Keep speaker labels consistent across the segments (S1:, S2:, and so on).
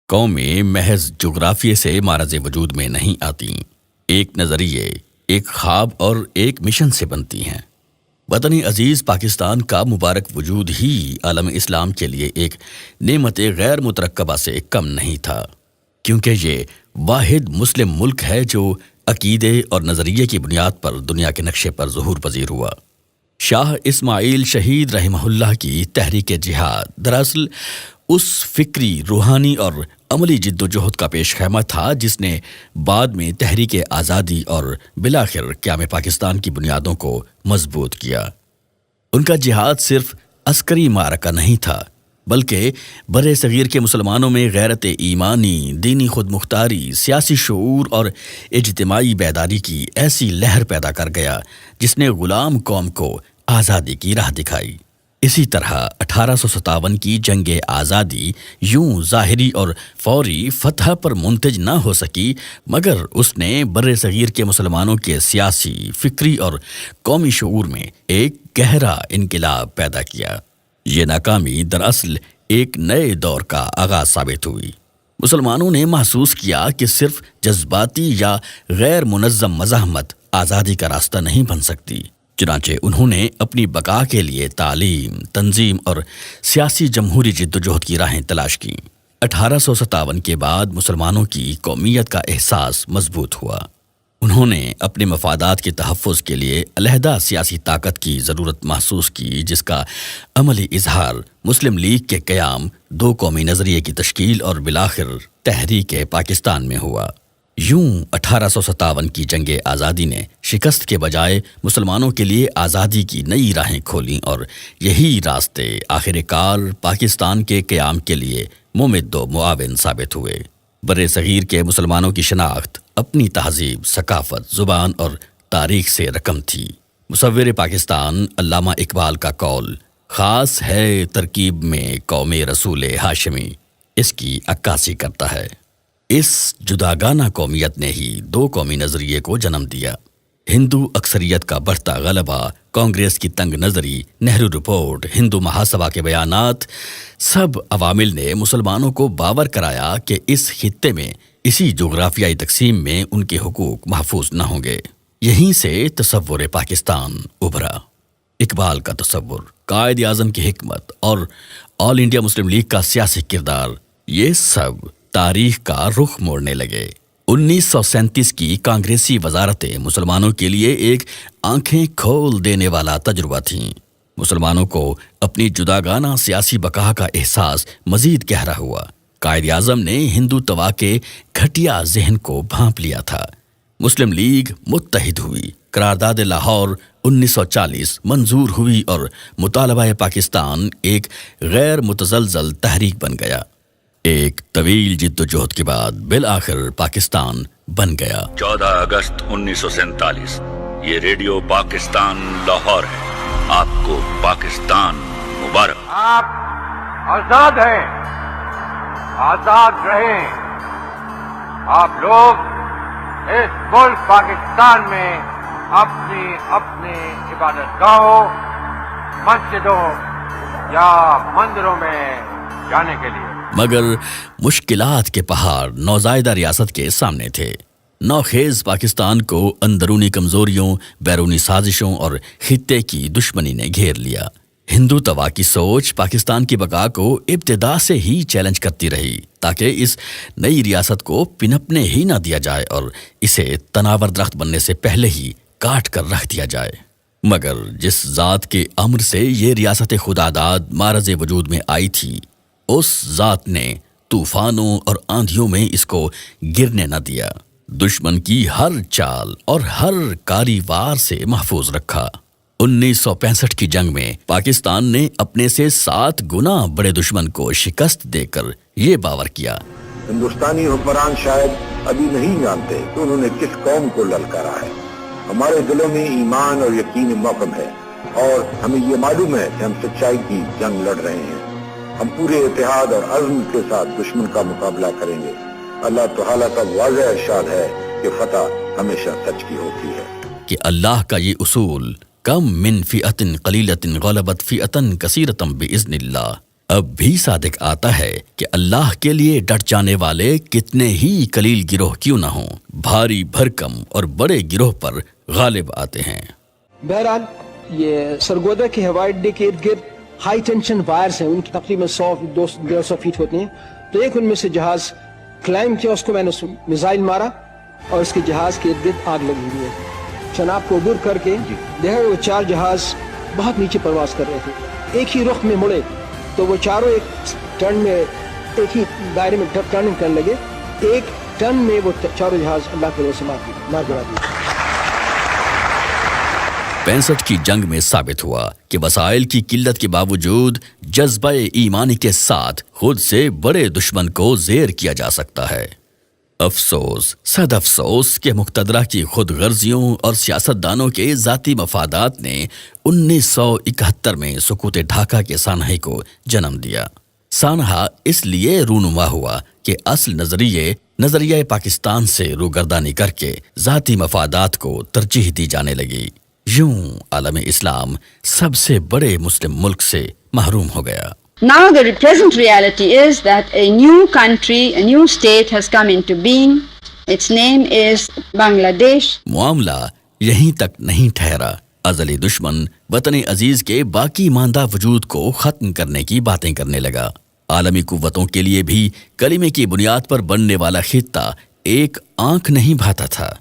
S1: قومیں محض جغرافیے سے معرض وجود میں نہیں آتی، ایک نظریے، ایک خواب اور ایک مشن سے بنتی ہیں۔ وطن عزیز پاکستان کا مبارک وجود ہی عالم اسلام کے لیے ایک نعمت غیر مترکبہ سے کم نہیں تھا، کیونکہ یہ واحد مسلم ملک ہے جو عقیدے اور نظریے کی بنیاد پر دنیا کے نقشے پر ظہور پذیر ہوا۔ شاہ اسماعیل شہید رحمہ اللہ کی تحریک جہاد دراصل اس فکری، روحانی اور عملی جد و جہد کا پیش خیمہ تھا جس نے بعد میں تحریک آزادی اور بالآخر قیام پاکستان کی بنیادوں کو مضبوط کیا۔ ان کا جہاد صرف عسکری معرکہ نہیں تھا، بلکہ بر صغیر کے مسلمانوں میں غیرت ایمانی، دینی خود مختاری، سیاسی شعور اور اجتماعی بیداری کی ایسی لہر پیدا کر گیا جس نے غلام قوم کو آزادی کی راہ دکھائی۔ اسی طرح 1857 کی جنگ آزادی یوں ظاہری اور فوری فتح پر منتج نہ ہو سکی، مگر اس نے بر صغیر کے مسلمانوں کے سیاسی، فکری اور قومی شعور میں ایک گہرا انقلاب پیدا کیا۔ یہ ناکامی دراصل ایک نئے دور کا آغاز ثابت ہوئی۔ مسلمانوں نے محسوس کیا کہ صرف جذباتی یا غیر منظم مزاحمت آزادی کا راستہ نہیں بن سکتی، چنانچہ انہوں نے اپنی بقا کے لیے تعلیم، تنظیم اور سیاسی جمہوری جد و جہد کی راہیں تلاش کیں۔ 1857 کے بعد مسلمانوں کی قومیت کا احساس مضبوط ہوا۔ انہوں نے اپنے مفادات کے تحفظ کے لیے علیحدہ سیاسی طاقت کی ضرورت محسوس کی، جس کا عملی اظہار مسلم لیگ کے قیام، دو قومی نظریے کی تشکیل اور بالآخر تحریک پاکستان میں ہوا۔ یوں 1857 کی جنگ آزادی نے شکست کے بجائے مسلمانوں کے لیے آزادی کی نئی راہیں کھولیں، اور یہی راستے آخر کار پاکستان کے قیام کے لیے ممد و معاون ثابت ہوئے۔ بر صغیر کے مسلمانوں کی شناخت اپنی تہذیب، ثقافت، زبان اور تاریخ سے رقم تھی۔ مصور پاکستان علامہ اقبال کا قول خاص ہے ترکیب میں قوم رسول ہاشمی اس کی عکاسی کرتا ہے۔ اس جداگانہ قومیت نے ہی دو قومی نظریے کو جنم دیا۔ ہندو اکثریت کا بڑھتا غلبہ، کانگریس کی تنگ نظری، نہرو رپورٹ، ہندو مہاسبھا کے بیانات، سب عوامل نے مسلمانوں کو باور کرایا کہ اس خطے میں، اسی جغرافیائی تقسیم میں ان کے حقوق محفوظ نہ ہوں گے۔ یہیں سے تصور پاکستان ابھرا۔ اقبال کا تصور، قائد اعظم کی حکمت اور آل انڈیا مسلم لیگ کا سیاسی کردار، یہ سب تاریخ کا رخ موڑنے لگے۔ 1937 کی کانگریسی وزارتیں مسلمانوں کے لیے ایک آنکھیں کھول دینے والا تجربہ تھیں۔ مسلمانوں کو اپنی جداگانہ سیاسی بقا کا احساس مزید گہرا ہوا۔ قائد اعظم نے ہندو توا کے گھٹیا ذہن کو بھانپ لیا تھا۔ مسلم لیگ متحد ہوئی، قرارداد لاہور 1940 منظور ہوئی اور مطالبہ پاکستان ایک غیر متزلزل تحریک بن گیا۔ ایک طویل جد و جہد کے بعد بالآخر پاکستان بن گیا۔
S2: 14 اگست 1947 یہ ریڈیو پاکستان لاہور ہے۔ آپ کو پاکستان مبارک۔
S3: آپ آزاد ہیں، آزاد رہیں۔ آپ لوگ اس ملک پاکستان میں اپنی اپنی عبادت گاہوں، مسجدوں یا مندروں میں جانے کے لیے،
S1: مگر مشکلات کے پہاڑ نوزائیدہ ریاست کے سامنے تھے۔ نوخیز پاکستان کو اندرونی کمزوریوں، بیرونی سازشوں اور خطے کی دشمنی نے گھیر لیا۔ ہندو توا کی سوچ پاکستان کی بقا کو ابتدا سے ہی چیلنج کرتی رہی تاکہ اس نئی ریاست کو پنپنے ہی نہ دیا جائے اور اسے تناور درخت بننے سے پہلے ہی کاٹ کر رکھ دیا جائے۔ مگر جس ذات کے امر سے یہ ریاست خداداد معرض وجود میں آئی تھی، اس ذات نے طوفانوں اور آندھیوں میں اس کو گرنے نہ دیا، دشمن کی ہر چال اور ہر کاری وار سے محفوظ رکھا۔ 1965 کی جنگ میں پاکستان نے اپنے سے 7 گنا بڑے دشمن کو شکست دے کر یہ باور کیا۔
S4: ہندوستانی حکمران شاید ابھی نہیں جانتے کہ انہوں نے کس قوم کو للکارا ہے۔ ہمارے دلوں میں ایمان اور یقین محکم ہے، اور ہمیں یہ معلوم ہے کہ ہم سچائی کی جنگ لڑ رہے ہیں۔ ہم پورے اتحاد اور عزم کے ساتھ دشمن کا مقابلہ کریں گے۔ اللہ تعالیٰ کا واضح ارشاد ہے کہ فتح ہمیشہ سچ کی ہوتی ہے۔
S1: کہ اللہ کا یہ اصول کم من فئۃ قلیلۃ غلبت فئۃ کثیرۃ باذن اللہ اب بھی صادق آتا ہے کہ اللہ کے لیے ڈٹ جانے والے کتنے ہی قلیل گروہ کیوں نہ ہوں، بھاری بھرکم اور بڑے گروہ پر غالب آتے ہیں۔
S5: بہرحال یہ سرگودا کے ہوائی اڈے کے ارد گرد ہائی ٹینشن وائرز ہیں، ان کی تقریباً 100-150 فیٹ ہوتے ہیں، تو ایک ان میں سے جہاز کلائم کیا، اس کو میں نے میزائل مارا اور اس کے جہاز کے ارد گرد آگ لگی ہوئی ہے۔ چناب کو عبور کر کے دیکھا وہ 4 جہاز بہت نیچے پرواز کر رہے تھے، ایک ہی رخ میں مڑے تو وہ چاروں ایک ٹرن میں ایک ہی دائرے میں ٹرننگ کرنے لگے، ایک ٹرن میں وہ چاروں جہاز اللہ کی وجہ سے مار گرا دیے۔
S1: 65 کی جنگ میں ثابت ہوا کہ وسائل کی قلت کے باوجود جذبہ ایمانی کے ساتھ خود سے بڑے دشمن کو زیر کیا جا سکتا ہے۔ افسوس، صد افسوس کہ مقتدرہ کی خود غرضیوں اور سیاستدانوں کے ذاتی مفادات نے 1971 میں سکوت ڈھاکہ کے سانحے کو جنم دیا۔ سانحہ اس لیے رونما ہوا کہ اصل نظریہ پاکستان سے روگردانی کر کے ذاتی مفادات کو ترجیح دی جانے لگی۔ یوں عالم اسلام سب سے بڑے مسلم ملک سے محروم ہو گیا۔
S6: Now the present reality is that a new country, a new state has come into being. Its name is Bangladesh.
S1: معاملہ یہیں تک نہیں ٹھہرا، ازلی دشمن وطن عزیز کے باقی ماندہ وجود کو ختم کرنے کی باتیں کرنے لگا۔ عالمی قوتوں کے لیے بھی کلمے کی بنیاد پر بننے والا خطہ ایک آنکھ نہیں بھاتا تھا۔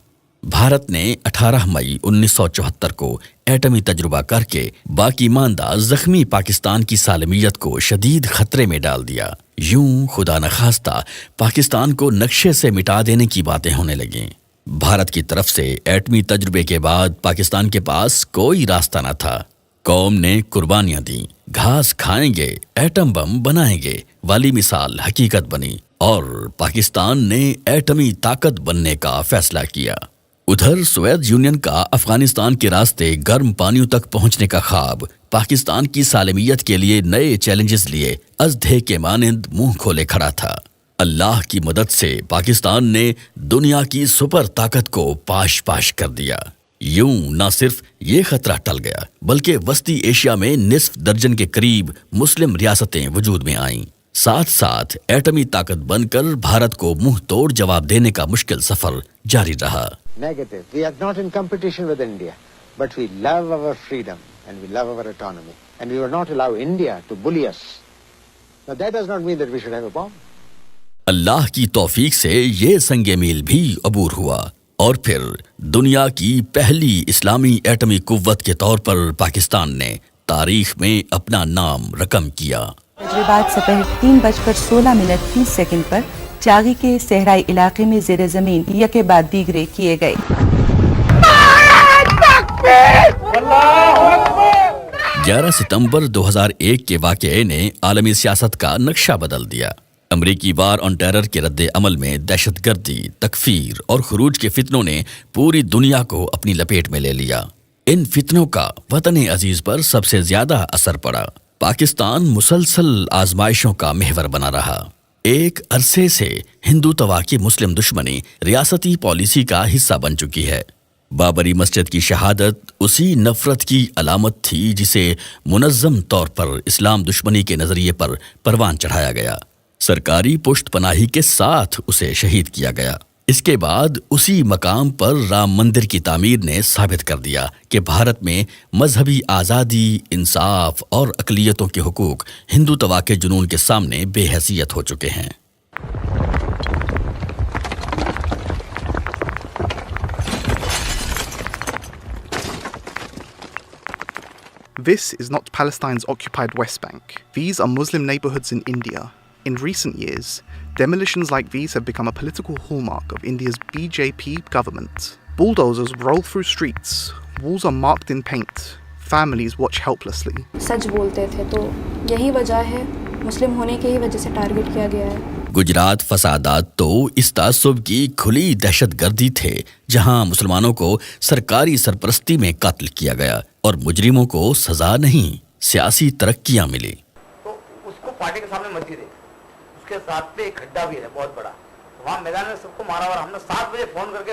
S1: بھارت نے 18 مئی 1974 کو ایٹمی تجربہ کر کے باقی ماندہ زخمی پاکستان کی سالمیت کو شدید خطرے میں ڈال دیا۔ یوں خدا نخواستہ پاکستان کو نقشے سے مٹا دینے کی باتیں ہونے لگیں۔ بھارت کی طرف سے ایٹمی تجربے کے بعد پاکستان کے پاس کوئی راستہ نہ تھا۔ قوم نے قربانیاں دیں، گھاس کھائیں گے، ایٹم بم بنائیں گے والی مثال حقیقت بنی اور پاکستان نے ایٹمی طاقت بننے کا فیصلہ کیا۔ ادھر سوویت یونین کا افغانستان کے راستے گرم پانیوں تک پہنچنے کا خواب پاکستان کی سالمیت کے لیے نئے چیلنجز لیے ازدھے کے مانند منہ کھولے کھڑا تھا۔ اللہ کی مدد سے پاکستان نے دنیا کی سپر طاقت کو پاش پاش کر دیا۔ یوں نہ صرف یہ خطرہ ٹل گیا بلکہ وسطی ایشیا میں نصف درجن کے قریب مسلم ریاستیں وجود میں آئیں۔ ساتھ ساتھ ایٹمی طاقت بن کر بھارت کو منہ توڑ جواب دینے کا مشکل سفر جاری رہا۔
S7: Negative. We are not in competition with India, but we love our freedom and we love our autonomy, and we will not allow India to bully us. Now that does not mean that we should have a bomb.
S1: اللہ کی توفیق سے یہ سنگ میل بھی عبور ہوا اور پھر دنیا کی پہلی اسلامی ایٹمی قوت کے طور پر پاکستان نے تاریخ میں اپنا نام رقم کیا۔
S8: تجربات سپہر 3:16 پر چاغی کے صحرائی علاقے میں زیر زمین یکے بعد دیگرے کیے گئے۔
S1: 11 ستمبر 2001 کے واقعے نے عالمی سیاست کا نقشہ بدل دیا۔ امریکی وار آن ٹیرر کے رد عمل میں دہشت گردی، تکفیر اور خروج کے فتنوں نے پوری دنیا کو اپنی لپیٹ میں لے لیا۔ ان فتنوں کا وطن عزیز پر سب سے زیادہ اثر پڑا۔ پاکستان مسلسل آزمائشوں کا محور بنا رہا۔ ایک عرصے سے ہندوتوا کی مسلم دشمنی ریاستی پالیسی کا حصہ بن چکی ہے۔ بابری مسجد کی شہادت اسی نفرت کی علامت تھی جسے منظم طور پر اسلام دشمنی کے نظریے پر پروان چڑھایا گیا۔ سرکاری پشت پناہی کے ساتھ اسے شہید کیا گیا۔ اس کے بعد اسی مقام پر رام مندر کی تعمیر نے ثابت کر دیا کہ بھارت میں مذہبی آزادی، انصاف اور اقلیتوں کے حقوق ہندوتوا کے جنون کے سامنے بے حیثیت ہو چکے ہیں۔
S9: This is not Palestine's occupied West Bank. These are Muslim neighborhoods in India. In recent years, demolitions like these have become a political hallmark of India's BJP government. Bulldozers roll through streets, walls are marked in paint, families watch helplessly.
S10: سچ بولتے تھے تو یہی وجہ ہے، مسلم ہونے کی ہی وجہ سے ٹارگٹ کیا گیا ہے۔
S1: گجرات فسادات تو اس تعصب کی کھلی دہشت گردی تھے جہاں مسلمانوں کو سرکاری سرپرستی میں قتل کیا گیا اور مجرموں کو سزا نہیں، سیاسی ترقیاں ملی۔
S7: تو اس کو پارٹی کے سامنے مسجد ہے، اس کے ساتھ پہ ایک کھڈا بھی ہے بہت بڑا، وہاں میدان میں سب کو مارا اور ہم نے 7 بجے فون کر کے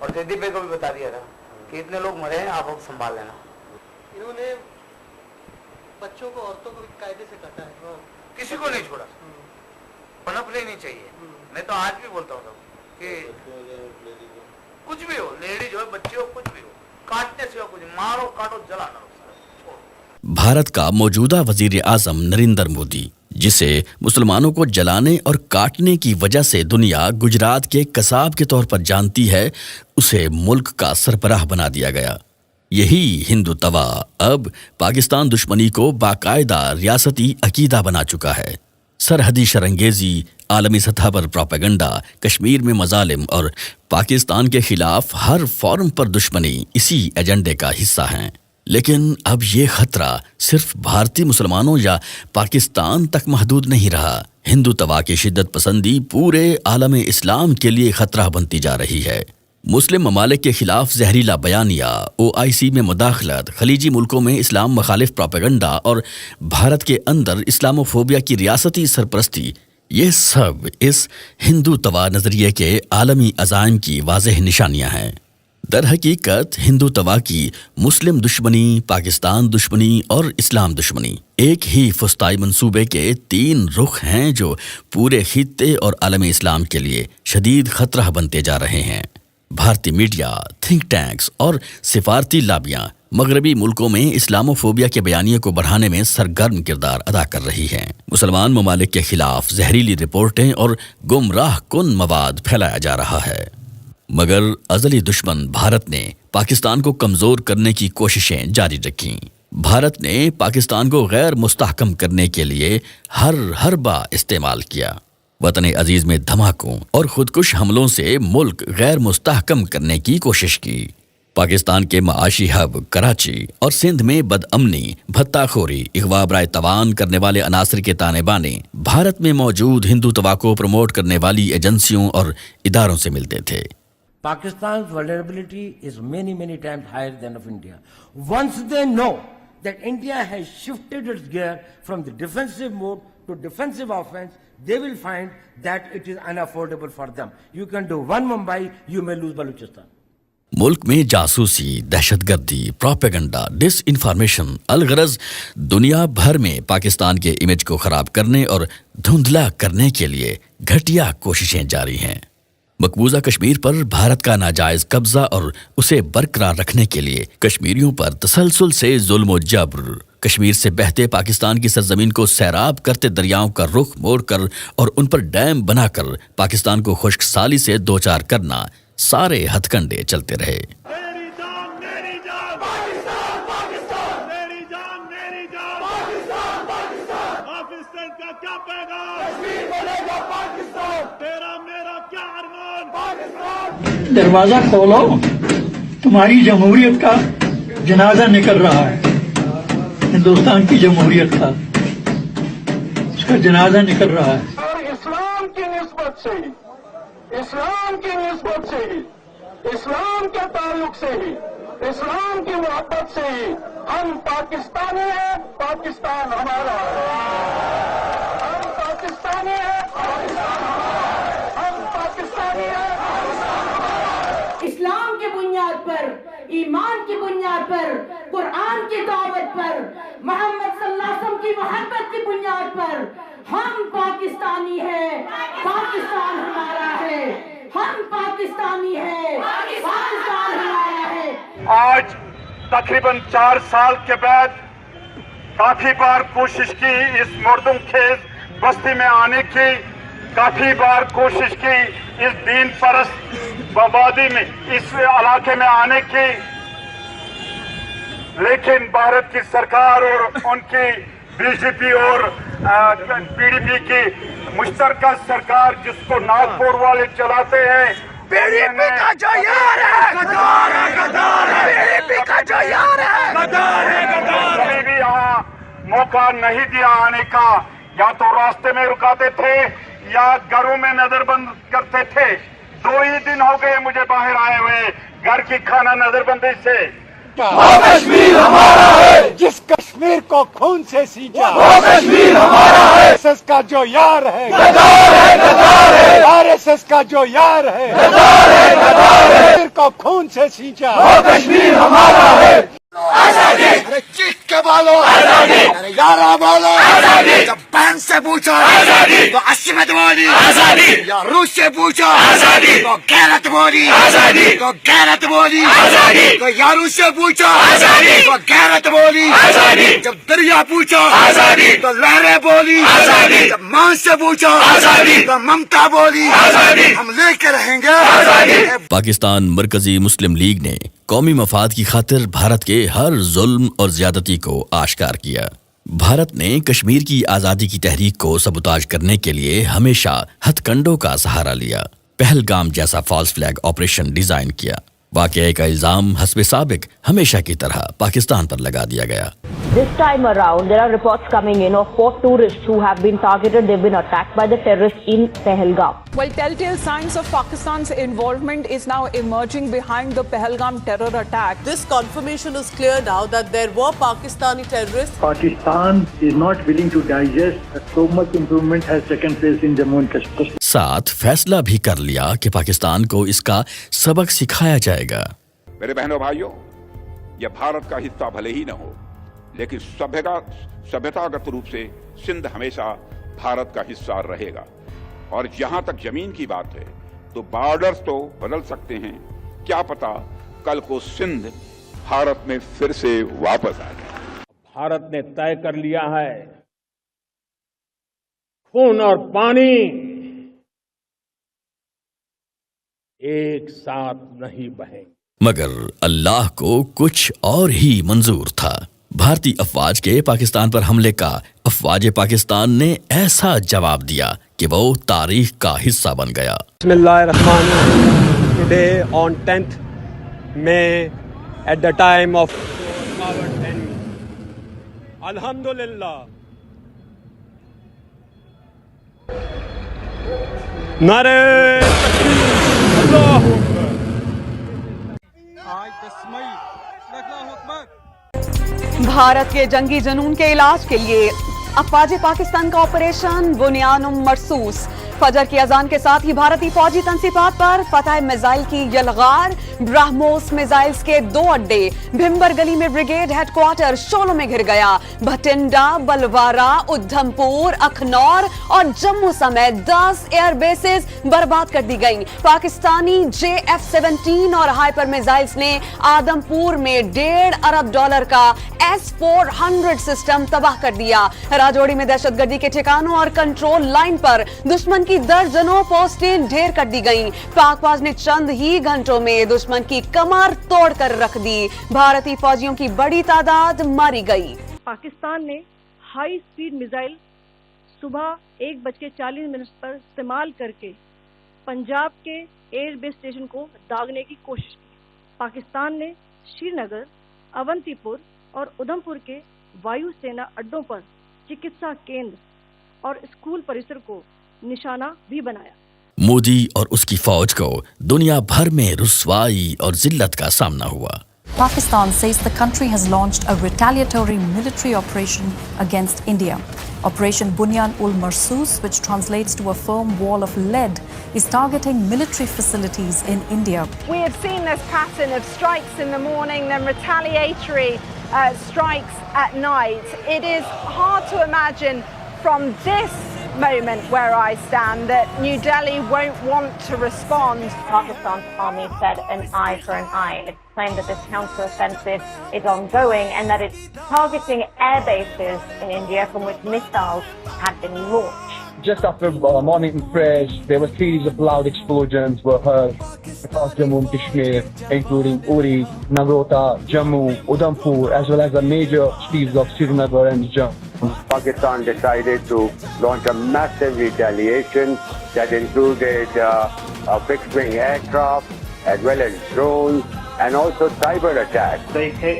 S7: اور تیدی بے کو بھی بتا دیا تھا کہ اتنے لوگ مرے ہیں، آپ سنبھال لینا۔ انہوں نے بچوں کو عورتوں کو قاعدے سے کٹا ہے,
S11: کسی کو نہیں چھوڑا, پنپنے نہیں چاہیے. میں تو آج بھی بولتا ہوں کہ کچھ بھی ہو, لیڈیز ہو, بچے ہو, کچھ بھی ہو, کاٹنے سے کچھ, مارو کاٹو جلانا.
S1: بھارت کا موجودہ وزیر اعظم نریندر مودی, جسے مسلمانوں کو جلانے اور کاٹنے کی وجہ سے دنیا گجرات کے قصاب کے طور پر جانتی ہے, اسے ملک کا سربراہ بنا دیا گیا. یہی ہندوتوا اب پاکستان دشمنی کو باقاعدہ ریاستی عقیدہ بنا چکا ہے. سرحدی شرنگیزی, عالمی سطح پر پروپیگنڈا, کشمیر میں مظالم اور پاکستان کے خلاف ہر فورم پر دشمنی اسی ایجنڈے کا حصہ ہیں. لیکن اب یہ خطرہ صرف بھارتی مسلمانوں یا پاکستان تک محدود نہیں رہا. ہندوتوا کی شدت پسندی پورے عالم اسلام کے لیے خطرہ بنتی جا رہی ہے. مسلم ممالک کے خلاف زہریلا بیانیہ, OIC میں مداخلت, خلیجی ملکوں میں اسلام مخالف پروپیگنڈا اور بھارت کے اندر اسلاموفوبیا کی ریاستی سرپرستی, یہ سب اس ہندوتوا نظریے کے عالمی عزائم کی واضح نشانیاں ہیں. در حقیقت ہندوتوا کی مسلم دشمنی, پاکستان دشمنی اور اسلام دشمنی ایک ہی فسطائی منصوبے کے 3 رخ ہیں جو پورے خطے اور عالم اسلام کے لیے شدید خطرہ بنتے جا رہے ہیں. بھارتی میڈیا, تھنک ٹینکس اور سفارتی لابیاں مغربی ملکوں میں اسلاموفوبیا کے بیانیے کو بڑھانے میں سرگرم کردار ادا کر رہی ہیں. مسلمان ممالک کے خلاف زہریلی رپورٹیں اور گمراہ کن مواد پھیلایا جا رہا ہے. مگر ازلی دشمن بھارت نے پاکستان کو کمزور کرنے کی کوششیں جاری رکھیں. بھارت نے پاکستان کو غیر مستحکم کرنے کے لیے ہر حربہ استعمال کیا. وطن عزیز میں دھماکوں اور خودکش حملوں سے ملک غیر مستحکم کرنے کی کوشش کی. پاکستان کے معاشی ہب کراچی اور سندھ میں بدامنی, بھتہ خوری, اغوا برائے توان کرنے والے عناصر کے تانے بانے بھارت میں موجود ہندوتوا کو پروموٹ کرنے والی ایجنسیوں اور اداروں سے ملتے تھے.
S12: Pakistan's vulnerability is many times higher than of India. Once they know that India has shifted its gear from the defensive mode to defensive offense, they will find that it is unaffordable for them. You can do one Mumbai, you may lose Balochistan.
S1: ملک میں جاسوسی, دہشت گردی, propaganda, ڈس information, الغرض دنیا بھر میں پاکستان کے image کو خراب کرنے اور دھندلا کرنے کے لیے گھٹیا کوششیں جاری ہیں. مقبوضہ کشمیر پر بھارت کا ناجائز قبضہ اور اسے برقرار رکھنے کے لیے کشمیریوں پر تسلسل سے ظلم و جبر, کشمیر سے بہتے پاکستان کی سرزمین کو سیراب کرتے دریاؤں کا رخ موڑ کر اور ان پر ڈیم بنا کر پاکستان کو خشک سالی سے دوچار کرنا, سارے ہتھ کنڈے چلتے رہے.
S13: دروازہ کھولو, تمہاری جمہوریت کا جنازہ نکل رہا ہے. ہندوستان کی جمہوریت کا اس کا جنازہ نکل رہا ہے.
S14: اور اسلام کی نسبت سے ہی, اسلام کی نسبت سے ہی, اسلام کے تعلق سے ہی, اسلام کی محبت سے ہی ہم پاکستانی ہیں, پاکستان ہمارا ہے. ہم پاکستانی ہیں, پاکستان ہمارا ہے. ہم پاکستانی ہیں.
S15: اسلام کی بنیاد پر, ایمان کی بنیاد پر, قرآن کی دعوت پر, محمد صلی اللہ علیہ وسلم کی محبت کی بنیاد پر ہم پاکستانی ہیں, پاکستان ہمارا ہے. ہم پاکستانی ہیں, پاکستان ہمارا ہے.
S3: آج تقریباً 4 سال کے بعد کافی بار کوشش کی اس مردم خیز بستی میں آنے کی, کافی بار کوشش کی اس دین پرست آبادی میں, اس علاقے میں آنے کی, لیکن بھارت کی سرکار اور ان کی BJP اور PDP کی مشترکہ سرکار جس کو ناگپور والے چلاتے ہیں,
S14: PDP کا جو یار ہے, غدار ہے, غدار ہے. PDP کا جو یار ہے, غدار ہے, غدار ہے.
S3: کبھی بھی یہاں موقع نہیں دیا آنے کا, یا تو راستے میں رکاتے تھے یا گھروں میں نظر بند کرتے تھے. 2 ہی دن ہو گئے مجھے باہر آئے ہوئے گھر کی کھانا نظر بندی سے.
S14: وہ کشمیر ہمارا ہے, جس کشمیر کو خون سے سینچا, وہ کشمیر ہمارا ہے. RSS کا جو یار ہے, غدار ہے, غدار ہے. RSS کا جو یار ہے, غدار ہے, غدار ہے. کشمیر کو خون سے سینچا, وہ کشمیر ہمارا ہے. آزادی.
S16: کے بولو آزادی، یارا بولو آزادی، جب بہن سے پوچھو آزادی تو عصمت بولی آزادی، یا روس سے پوچھو آزادی تو غیرت بولی آزادی، تو غیرت بولی آزادی، تو یارو سے پوچھو آزادی تو غیرت بولی آزادی، جب دریا پوچھو آزادی تو لہریں بولی آزادی، جب ماں سے پوچھو آزادی تو ممتا بولی آزادی، ہم لے کے رہیں گے آزادی۔
S1: پاکستان مرکزی مسلم لیگ نے قومی مفاد کی خاطر بھارت کے ہر ظلم اور زیادتی کو آشکار کیا۔ بھارت نے کشمیر کی آزادی کی تحریک کو سبوتاژ کرنے کے لیے ہمیشہ ہتھ کنڈوں کا سہارا لیا۔ پہلگام جیسا فالس فلیگ آپریشن ڈیزائن کیا۔ واقعے کا الزام حسب سابق ہمیشہ کی طرح پاکستان پر لگا دیا گیا۔
S17: This time around, there are reports coming in of 4 tourists who have been targeted. They've been attacked by the terrorists in Pahalgam.
S18: Well, telltale signs of Pakistan's involvement is now emerging behind the Pahalgam terror attack.
S19: This confirmation is clear now that there were Pakistani terrorists.
S13: Pakistan is not willing to digest that so much improvement has taken place in Jammu and Kashmir.
S1: ساتھ فیصلہ بھی کر لیا کہ پاکستان کو اس کا سبق سکھایا جائے گا۔
S20: میرے بہنوں بھائیوں، یہ بھارت کا حصہ بھلے ہی نہ ہو، لیکن سبھیتاگت روپ سے سندھ ہمیشہ بھارت کا حصہ رہے گا۔ اور جہاں تک زمین کی بات ہے تو بارڈرز تو بدل سکتے ہیں، کیا پتا کل کو سندھ بھارت میں پھر سے واپس آ جائے۔
S21: بھارت نے طے کر لیا ہے خون اور پانی ایک ساتھ نہیں بہیں گے۔
S1: مگر اللہ کو کچھ اور ہی منظور تھا۔ بھارتی افواج کے پاکستان پر حملے کا افواج پاکستان نے ایسا جواب دیا کہ وہ تاریخ کا حصہ بن گیا۔
S22: بسم اللہ الرحمن الرحیم۔ Today on 10th May at the time of Alhamdulillah نعرے اللہ
S23: بھارت کے جنگی جنون کے علاج کے لیے افواج پاکستان کا آپریشن بنیانم مرصوص۔ فجر کی اذان کے ساتھ ہی بھارتی فوجی تنصیبات پر فتح میزائل کی یلغار۔ برہموس میزائلز کے 2 اڈے بھمبر گلی میں بریگیڈ ہیڈ کوارٹر شعلوں میں گھر گیا۔ بھٹنڈا، بلوارا، ادھم پور، اکھنور اور جموں سمیت 10 ایئر بیسز برباد کر دی گئیں۔ پاکستانی JF-17 اور ہائپر میزائلز نے آدم پور میں $1.5 ارب کا S-400 سسٹم تباہ کر دیا۔ راجوڑی میں دہشت گردی کے ٹھکانوں اور کنٹرول لائن پر دشمن کی درجنوں پوسٹیں ڈھیر کر دی گئیں۔ پاک فوج نے چند ہی گھنٹوں میں دشمن کی کمر توڑ کر رکھ دی۔ بھارتی فوجیوں کی بڑی تعداد ماری گئی۔
S24: پاکستان نے ہائی سپیڈ میزائل صبح 1:40 پر استعمال کر کے پنجاب کے ایئر بیس اسٹیشن کو داغنے کی کوشش کی۔ پاکستان نے شری نگر، اونتی پور اور ادھم پور کے وایو سینا اڈوں پر چکتسا کیندر اور اسکول پریسر کو نشانہ بھی بنایا۔
S1: مودی اور اس کی فوج کو دنیا بھر میں رسوائی اور ذلت کا سامنا ہوا۔
S25: Pakistan says the country has launched a retaliatory military operation against India. Operation Bunyan-ul-Marsus, which translates to a firm wall of lead, is targeting military facilities in India.
S26: We have seen this pattern of strikes in the morning, then retaliatory strikes at night. It is hard to imagine from this moment where I stand that New Delhi won't want to respond.
S17: Pakistan's army said an eye for an eye. It claimed that this counter-offensive is ongoing and that it's targeting air bases in India from which missiles had been launched.
S27: Just after morning prayers, there were series of loud explosions were heard across Jammu and Kashmir, including Uri, Nagrota, Jammu, Udhampur, as well as the major cities of Srinagar and Jammu.
S28: Pakistan decided to launch a massive retaliation that included fixed-wing aircraft as well as drones and also cyber attacks.
S14: They hit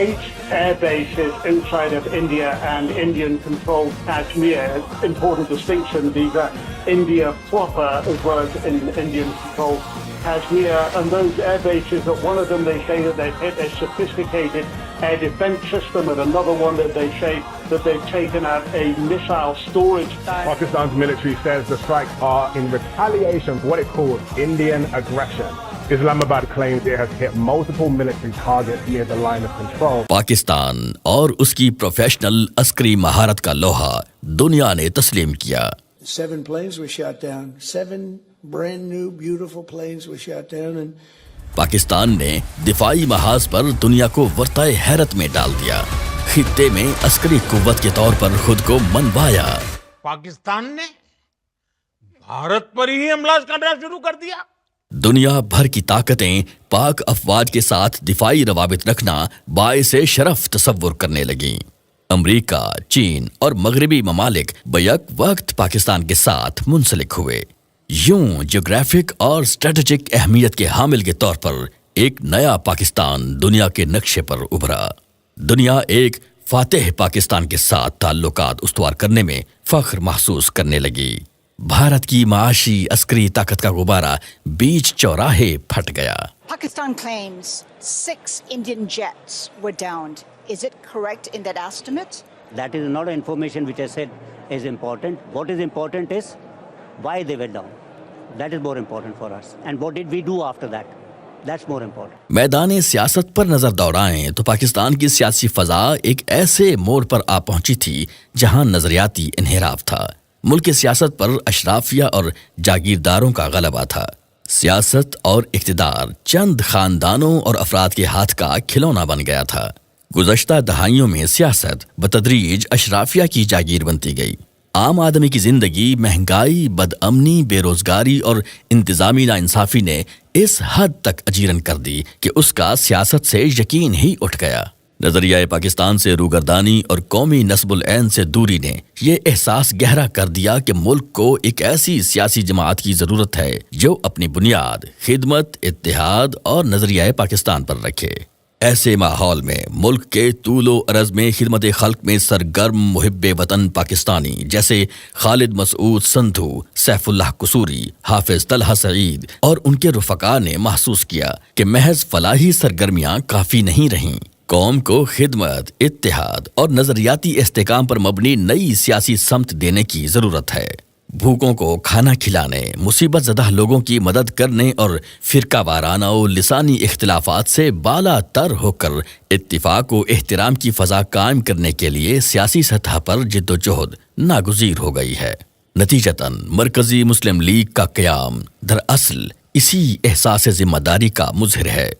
S14: 8 air bases inside of India and Indian-controlled Kashmir. Important distinction, these are India proper as well as in Indian-controlled Kashmir. And those air bases, one of them they say that they've hit a sophisticated air defense system, and another one that they say that they've taken out a missile storage.
S29: Pakistan's military says the strikes are in retaliation for what it calls Indian aggression.
S21: Islamabad claims it has hit multiple military targets near the line of control.
S1: Pakistan اور اس کی professional عسکری مہارت کا لوہا دنیا نے تسلیم کیا.
S2: 7 planes were shot down. 7 brand new beautiful planes were shot down. And
S1: Pakistan نے دفاعی محاذ پر دنیا کو ورطۂ حیرت میں ڈال دیا. خطے میں عسکری قوت کے طور پر خود کو منوایا.
S21: پاکستان نے بھارت پر ہی حملہ کرنا شروع کر دیا.
S1: دنیا بھر کی طاقتیں پاک افواج کے ساتھ دفاعی روابط رکھنا باعث شرف تصور کرنے لگیں. امریکہ، چین اور مغربی ممالک بیک وقت پاکستان کے ساتھ منسلک ہوئے. یوں جغرافک اور اسٹریٹجک اہمیت کے حامل کے طور پر ایک نیا پاکستان دنیا کے نقشے پر ابھرا. دنیا ایک فاتح پاکستان کے ساتھ تعلقات استوار کرنے میں فخر محسوس کرنے لگی. بھارت کی معاشی عسکری طاقت کا غبارہ بیچ چوراہے پھٹ گیا.
S4: Pakistan claims 6 Indian jets were downed. Is it correct in that estimate?
S5: That is not information which I said is important. What is important is why they were down. That is more important for us. And what did we do after that? That's more important.
S1: میدان سیاست پر نظر دوڑائیں تو پاکستان کی سیاسی فضا ایک ایسے موڑ پر آ پہنچی تھی جہاں نظریاتی انحراف تھا. ملک کی سیاست پر اشرافیہ اور جاگیرداروں کا غلبہ تھا. سیاست اور اقتدار چند خاندانوں اور افراد کے ہاتھ کا کھلونا بن گیا تھا. گزشتہ دہائیوں میں سیاست بتدریج اشرافیہ کی جاگیر بنتی گئی. عام آدمی کی زندگی مہنگائی، بد امنی، بے روزگاری اور انتظامی ناانصافی نے اس حد تک اجیرن کر دی کہ اس کا سیاست سے یقین ہی اٹھ گیا. نظریہ پاکستان سے روگردانی اور قومی نصب العین سے دوری نے یہ احساس گہرا کر دیا کہ ملک کو ایک ایسی سیاسی جماعت کی ضرورت ہے جو اپنی بنیاد خدمت، اتحاد اور نظریہ پاکستان پر رکھے. ایسے ماحول میں ملک کے طول و عرض میں خدمت خلق میں سرگرم محب وطن پاکستانی جیسے خالد مسعود سندھو، سیف اللہ قصوری، حافظ طلحہ سعید اور ان کے رفقا نے محسوس کیا کہ محض فلاحی سرگرمیاں کافی نہیں رہیں. قوم کو خدمت، اتحاد اور نظریاتی استحکام پر مبنی نئی سیاسی سمت دینے کی ضرورت ہے. بھوکوں کو کھانا کھلانے، مصیبت زدہ لوگوں کی مدد کرنے اور فرقہ وارانہ و لسانی اختلافات سے بالا تر ہو کر اتفاق و احترام کی فضا قائم کرنے کے لیے سیاسی سطح پر جد و جہد ناگزیر ہو گئی ہے. نتیجتاً مرکزی مسلم لیگ کا قیام دراصل اسی احساس ذمہ داری کا مظہر ہے.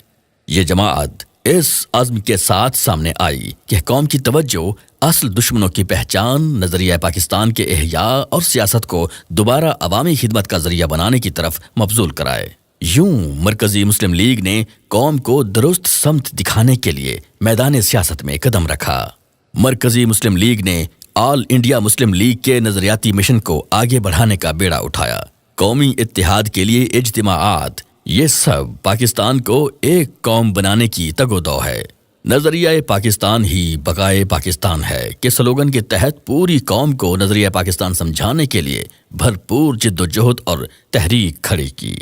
S1: یہ جماعت اس عزم کے ساتھ سامنے آئی کہ قوم کی توجہ اصل دشمنوں کی پہچان، نظریہ پاکستان کے احیاء اور سیاست کو دوبارہ عوامی خدمت کا ذریعہ بنانے کی طرف مبذول کرائے. یوں مرکزی مسلم لیگ نے قوم کو درست سمت دکھانے کے لیے میدان سیاست میں قدم رکھا. مرکزی مسلم لیگ نے آل انڈیا مسلم لیگ کے نظریاتی مشن کو آگے بڑھانے کا بیڑا اٹھایا. قومی اتحاد کے لیے اجتماعات، یہ سب پاکستان کو ایک قوم بنانے کی تگ و دو ہے. نظریہ پاکستان ہی بقائے پاکستان ہے کہ سلوگن کے تحت پوری قوم کو نظریہ پاکستان سمجھانے کے لیے بھرپور جد و جہد اور تحریک کھڑی کی.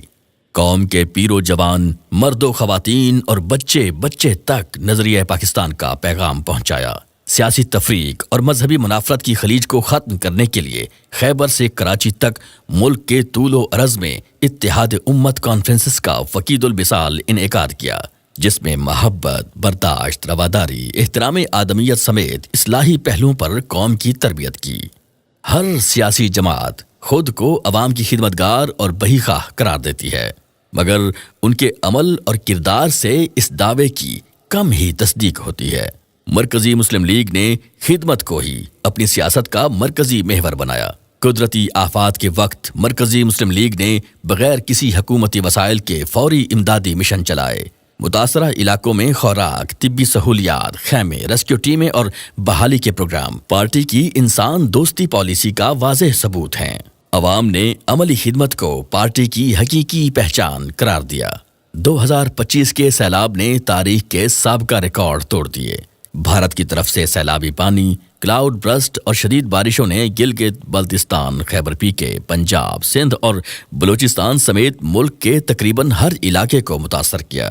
S1: قوم کے پیر و جوان، مرد و خواتین اور بچے بچے تک نظریہ پاکستان کا پیغام پہنچایا. سیاسی تفریق اور مذہبی منافرت کی خلیج کو ختم کرنے کے لیے خیبر سے کراچی تک ملک کے طول و عرض میں اتحاد امت کانفرنسز کا فقید البصال انعقاد کیا، جس میں محبت، برداشت، رواداری، احترام آدمیت سمیت اصلاحی پہلوؤں پر قوم کی تربیت کی. ہر سیاسی جماعت خود کو عوام کی خدمتگار اور بہی خواہ قرار دیتی ہے، مگر ان کے عمل اور کردار سے اس دعوے کی کم ہی تصدیق ہوتی ہے. مرکزی مسلم لیگ نے خدمت کو ہی اپنی سیاست کا مرکزی محور بنایا. قدرتی آفات کے وقت مرکزی مسلم لیگ نے بغیر کسی حکومتی وسائل کے فوری امدادی مشن چلائے. متاثرہ علاقوں میں خوراک، طبی سہولیات، خیمے، ریسکیو ٹیمیں اور بحالی کے پروگرام پارٹی کی انسان دوستی پالیسی کا واضح ثبوت ہیں. عوام نے عملی خدمت کو پارٹی کی حقیقی پہچان قرار دیا. 2025 کے سیلاب نے تاریخ کے سابقہ ریکارڈ توڑ دیے. بھارت کی طرف سے سیلابی پانی، کلاؤڈ برسٹ اور شدید بارشوں نے گلگت بلتستان، خیبر پیکے، پنجاب، سندھ اور بلوچستان سمیت ملک کے تقریباً ہر علاقے کو متاثر کیا.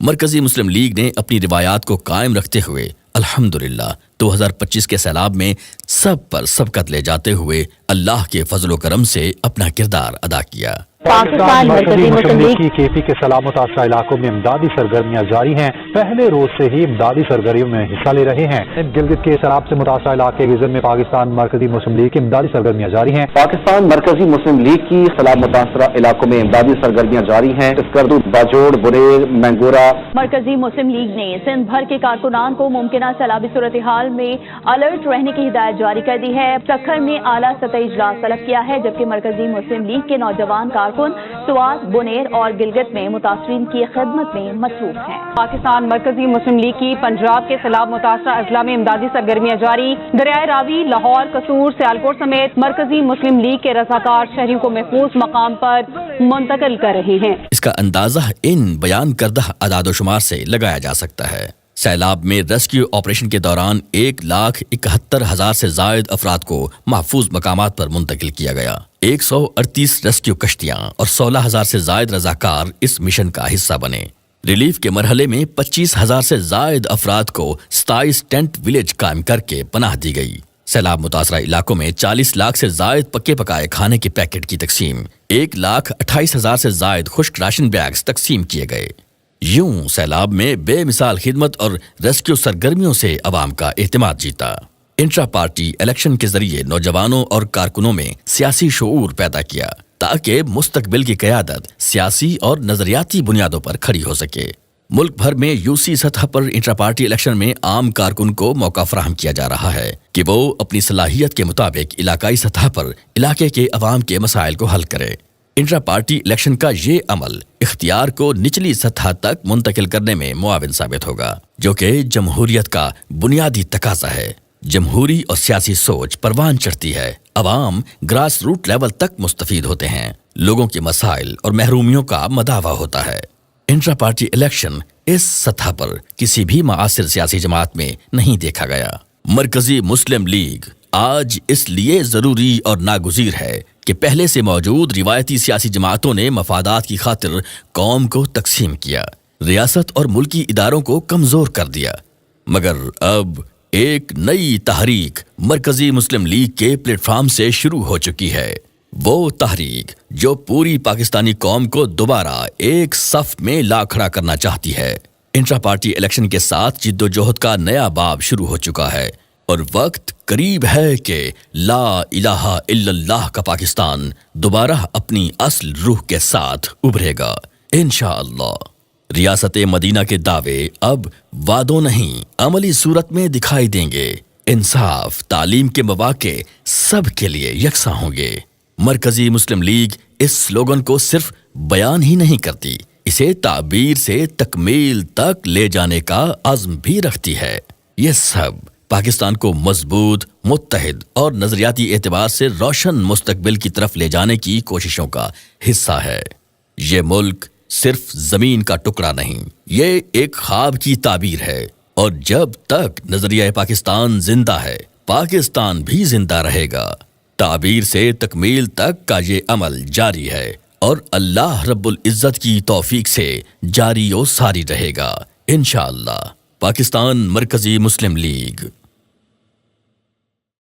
S1: مرکزی مسلم لیگ نے اپنی روایات کو قائم رکھتے ہوئے الحمدللہ 2025 کے سیلاب میں سب پر سبقت لے جاتے ہوئے اللہ کے فضل و کرم سے اپنا کردار ادا کیا۔
S6: پاکستان مرکزی مسلم لیگ کی KP کے سیلاب متاثرہ علاقوں میں امدادی سرگرمیاں جاری ہیں۔ پہلے روز سے ہی امدادی سرگرمیوں میں حصہ لے رہے ہیں۔ گلگت کے سیلاب سے متاثرہ علاقے غزل میں پاکستان مرکزی مسلم لیگ کی امدادی سرگرمیاں جاری ہیں۔
S7: پاکستان مرکزی مسلم لیگ کی سیلاب متاثرہ علاقوں میں امدادی سرگرمیاں جاری ہیں۔ اسکردو، باجوڑ، بنیر، مینگورہ۔
S8: مرکزی مسلم لیگ نے سندھ بھر کے کارکنان کو ممکنہ سیلابی صورتحال میں الرٹ رہنے کی ہدایت جاری کر دی ہے۔ سکھر میں اعلیٰ سطحی اجلاس طلب کیا ہے، جبکہ مرکزی مسلم لیگ کے نوجوان کارکن سوات، بنیر اور گلگت میں متاثرین کی خدمت میں مصروف ہیں۔
S9: پاکستان مرکزی مسلم لیگ کی پنجاب کے سیلاب متاثرہ اضلاع میں امدادی سرگرمیاں جاری۔ دریائے راوی، لاہور، قصور، سیالکوٹ سمیت مرکزی مسلم لیگ کے رضاکار شہریوں کو محفوظ مقام پر منتقل کر رہے ہیں۔
S1: اس کا اندازہ ان بیان کردہ اعداد و شمار سے لگایا جا سکتا ہے۔ سیلاب میں ریسکیو آپریشن کے دوران 1,71,000 سے زائد افراد کو محفوظ مقامات پر منتقل کیا گیا۔ 138 ریسکیو کشتیاں اور 16,000 سے زائد رضاکار اس مشن کا حصہ بنے۔ ریلیف کے مرحلے میں 25,000 سے زائد افراد کو 27 ٹینٹ ولیج قائم کر کے پناہ دی گئی۔ سیلاب متاثرہ علاقوں میں 40 لاکھ سے زائد پکے پکائے کھانے کے پیکٹ کی تقسیم، 1,28,000 سے زائد خشک راشن بیگز تقسیم کیے گئے۔ یوں سیلاب میں بے مثال خدمت اور ریسکیو سرگرمیوں سے عوام کا اعتماد جیتا۔ انٹرا پارٹی الیکشن کے ذریعے نوجوانوں اور کارکنوں میں سیاسی شعور پیدا کیا تاکہ مستقبل کی قیادت سیاسی اور نظریاتی بنیادوں پر کھڑی ہو سکے۔ ملک بھر میں UC سطح پر انٹرا پارٹی الیکشن میں عام کارکن کو موقع فراہم کیا جا رہا ہے کہ وہ اپنی صلاحیت کے مطابق علاقائی سطح پر علاقے کے عوام کے مسائل کو حل کرے۔ انٹرا پارٹی الیکشن کا یہ عمل اختیار کو نچلی سطح تک منتقل کرنے میں معاون ثابت ہوگا، جو کہ جمہوریت کا بنیادی تقاضا ہے۔ جمہوری اور سیاسی سوچ پروان چڑھتی ہے، عوام گراس روٹ لیول تک مستفید ہوتے ہیں، لوگوں کے مسائل اور محرومیوں کا مداوع ہوتا ہے۔ انٹرا پارٹی الیکشن اس سطح پر کسی بھی معاصر سیاسی جماعت میں نہیں دیکھا گیا۔ مرکزی مسلم لیگ آج اس لیے ضروری اور ناگزیر ہے کہ پہلے سے موجود روایتی سیاسی جماعتوں نے مفادات کی خاطر قوم کو تقسیم کیا، ریاست اور ملکی اداروں کو کمزور کر دیا، مگر اب ایک نئی تحریک مرکزی مسلم لیگ کے پلیٹ فارم سے شروع ہو چکی ہے۔ وہ تحریک جو پوری پاکستانی قوم کو دوبارہ ایک صف میں لا کھڑا کرنا چاہتی ہے۔ انٹرا پارٹی الیکشن کے ساتھ جد و جہد کا نیا باب شروع ہو چکا ہے اور وقت قریب ہے کہ لا الہ الا اللہ کا پاکستان دوبارہ اپنی اصل روح کے ساتھ ابھرے گا انشاءاللہ۔ ریاست مدینہ کے دعوے اب وعدوں نہیں عملی صورت میں دکھائی دیں گے۔ انصاف، تعلیم کے مواقع سب کے لیے یکساں ہوں گے۔ مرکزی مسلم لیگ اس سلوگن کو صرف بیان ہی نہیں کرتی، اسے تعبیر سے تکمیل تک لے جانے کا عزم بھی رکھتی ہے۔ یہ سب پاکستان کو مضبوط، متحد اور نظریاتی اعتبار سے روشن مستقبل کی طرف لے جانے کی کوششوں کا حصہ ہے۔ یہ ملک صرف زمین کا ٹکڑا نہیں، یہ ایک خواب کی تعبیر ہے، اور جب تک نظریہ پاکستان زندہ ہے، پاکستان بھی زندہ رہے گا۔ تعبیر سے تکمیل تک کا یہ عمل جاری ہے اور اللہ رب العزت کی توفیق سے جاری و ساری رہے گا انشاءاللہ۔ پاکستان مرکزی مسلم لیگ۔